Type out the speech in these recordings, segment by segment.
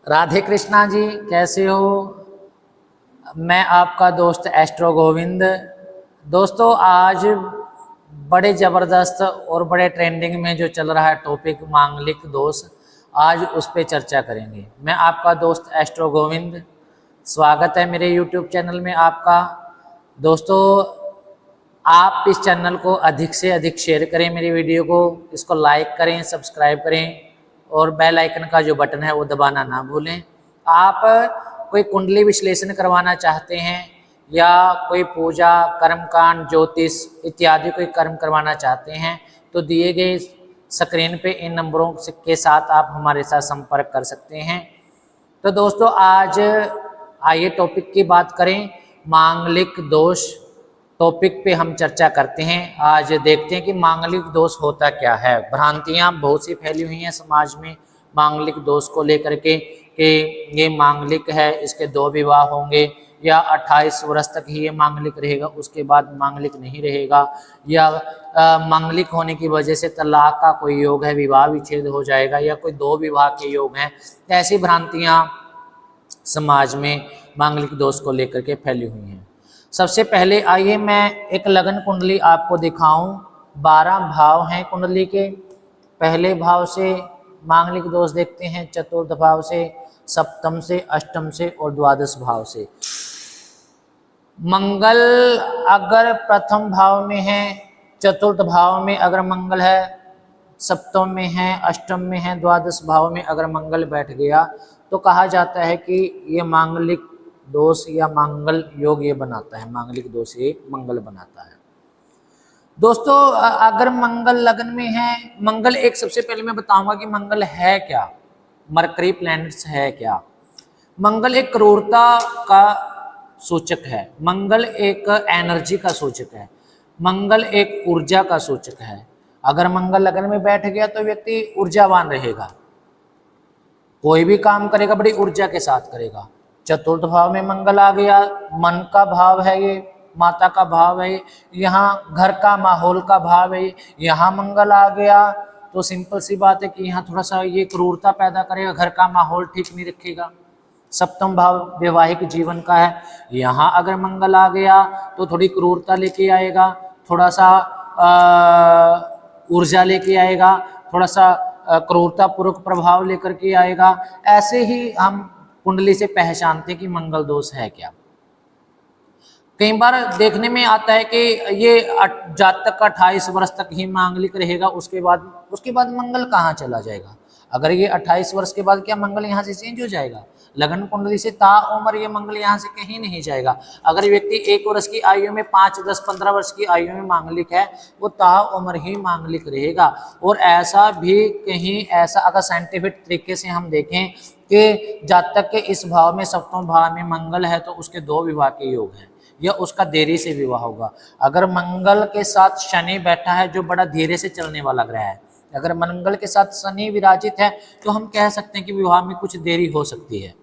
राधे कृष्णा जी, कैसे हो? मैं आपका दोस्त एस्ट्रो गोविंद। दोस्तों, आज बड़े ज़बरदस्त और बड़े ट्रेंडिंग में जो चल रहा है टॉपिक मांगलिक दोष, आज उस पर चर्चा करेंगे। मैं आपका दोस्त एस्ट्रो गोविंद, स्वागत है मेरे यूट्यूब चैनल में आपका। दोस्तों, आप इस चैनल को अधिक से अधिक शेयर करें, मेरी वीडियो को, इसको लाइक करें, सब्सक्राइब करें और बेल आइकन का जो बटन है वो दबाना ना भूलें। आप कोई कुंडली विश्लेषण करवाना चाहते हैं या कोई पूजा, कर्मकांड, ज्योतिष इत्यादि कोई कर्म करवाना चाहते हैं तो दिए गए स्क्रीन पे इन नंबरों के साथ आप हमारे साथ संपर्क कर सकते हैं। तो दोस्तों, आज आइए टॉपिक की बात करें। मांगलिक दोष टॉपिक पे हम चर्चा करते हैं। आज देखते हैं कि मांगलिक दोष होता क्या है। भ्रांतियां बहुत सी फैली हुई हैं समाज में मांगलिक दोष को लेकर के कि ये मांगलिक है, इसके 2 विवाह होंगे, या 28 वर्ष तक ही ये मांगलिक रहेगा, उसके बाद मांगलिक नहीं रहेगा, या मांगलिक होने की वजह से तलाक का कोई योग है, विवाह विच्छेद हो जाएगा, या कोई 2 विवाह के योग हैं। ऐसी भ्रांतियां समाज में मांगलिक दोष को लेकर के फैली हुई हैं। सबसे पहले आइए मैं एक लगन कुंडली आपको दिखाऊं। 12 भाव हैं कुंडली के। पहले भाव से मांगलिक दोष देखते हैं, चतुर्थ भाव से, सप्तम से, अष्टम से और द्वादश भाव से। मंगल अगर प्रथम भाव में है, चतुर्थ भाव में अगर मंगल है, सप्तम में है, अष्टम में है, द्वादश भाव में अगर मंगल बैठ गया तो कहा जाता है कि ये मांगलिक दोष या मंगल योग ये बनाता है। मांगलिक दोष ये मंगल बनाता है। दोस्तों, अगर मंगल लगन में है, मंगल एक, सबसे पहले मैं बताऊंगा कि मंगल है क्या, मरकरी प्लैनेट्स है क्या। मंगल एक क्रूरता का सूचक है, मंगल एक एनर्जी का सूचक है, मंगल एक ऊर्जा का सूचक है। अगर मंगल लगन में बैठ गया तो व्यक्ति ऊर्जावान रहेगा, कोई भी काम करेगा बड़ी ऊर्जा के साथ करेगा। चतुर्थ भाव में मंगल आ गया, मन का भाव है ये, माता का भाव है, यहाँ घर का माहौल का भाव है। यहाँ मंगल आ गया तो सिंपल सी बात है कि यहाँ थोड़ा सा ये क्रूरता पैदा करेगा, घर का माहौल ठीक नहीं रखेगा। सप्तम भाव वैवाहिक जीवन का है, यहाँ अगर मंगल आ गया तो थोड़ी क्रूरता लेके आएगा, थोड़ा सा ऊर्जा लेके आएगा, थोड़ा सा क्रूरता पूर्वक प्रभाव लेकर के आएगा। ऐसे ही हम कुंडली से पहचानते हैं कि मंगल दोष है क्या। कई बार देखने में आता है कि ये जातक का 28 वर्ष तक ही मांगलिक रहेगा, उसके बाद मंगल कहाँ चला जाएगा। अगर ये 28 वर्ष के बाद क्या मंगल यहाँ से चेंज हो जाएगा? लगन कुंडली से ताउम्र ये मंगल यहाँ से कहीं नहीं जाएगा। अगर व्यक्ति 1 वर्ष की आयु में, 5, 10, 15 वर्ष की आयु में मांगलिक है, वो ताउम्र ही मांगलिक रहेगा। और ऐसा भी कहीं, ऐसा अगर साइंटिफिक तरीके से हम देखें कि जातक के इस भाव में, सप्तम भाव में मंगल है तो उसके 2 विवाह के योग हैं, या उसका देरी से विवाह होगा। अगर मंगल के साथ शनि बैठा है जो बड़ा धीरे से चलने वाला ग्रह है, अगर मंगल के साथ शनि विराजित है तो हम कह सकते हैं कि विवाह में कुछ देरी हो सकती है।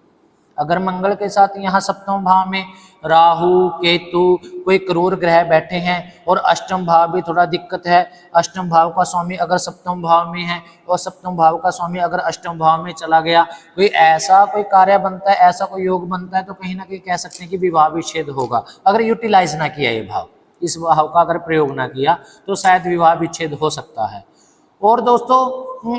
अगर मंगल के साथ यहाँ सप्तम भाव में राहु, केतु, कोई क्रूर ग्रह बैठे हैं और अष्टम भाव भी थोड़ा दिक्कत है, अष्टम भाव का स्वामी अगर सप्तम भाव में है और सप्तम भाव का स्वामी अगर अष्टम भाव में चला गया, कोई ऐसा कोई कार्य बनता है, ऐसा कोई योग बनता है तो कहीं ना कहीं कह सकते हैं कि विवाह विच्छेद होगा। अगर यूटिलाइज ना किया ये भाव, इस भाव का अगर प्रयोग ना किया तो शायद विवाह विच्छेद हो सकता है। और दोस्तों,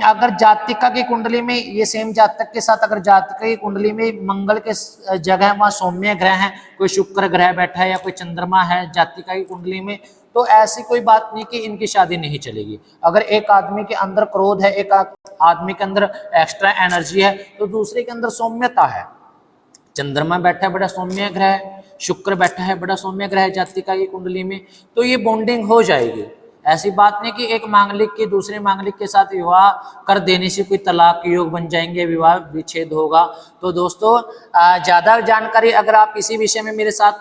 अगर जातिका की कुंडली में, ये सेम जातक के साथ अगर जातिका की कुंडली में मंगल के जगह वहाँ सौम्य ग्रह हैं, कोई शुक्र ग्रह बैठा है या कोई चंद्रमा है जातिका की कुंडली में, तो ऐसी कोई बात नहीं कि इनकी शादी नहीं चलेगी। अगर एक आदमी के अंदर क्रोध है, एक आदमी के अंदर एक्स्ट्रा एनर्जी है, तो दूसरे के अंदर सौम्यता है। चंद्रमा बैठा है बड़ा सौम्य ग्रह, शुक्र बैठा है बड़ा सौम्य ग्रह जातिका की कुंडली में, तो ये बॉन्डिंग हो जाएगी। ऐसी बात नहीं कि एक मांगलिक के दूसरे मांगलिक के साथ विवाह कर देने से कोई तलाक के योग बन जाएंगे, विवाह विच्छेद होगा। तो दोस्तों, ज़्यादा जानकारी अगर आप इसी विषय में मेरे साथ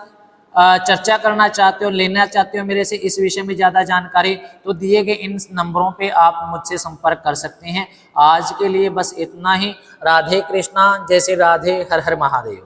चर्चा करना चाहते हो, लेना चाहते हो मेरे से इस विषय में ज़्यादा जानकारी, तो दिए गए इन नंबरों पे आप मुझसे संपर्क कर सकते हैं। आज के लिए बस इतना ही। राधे कृष्णा, जय श्री राधे, हर हर महादेव।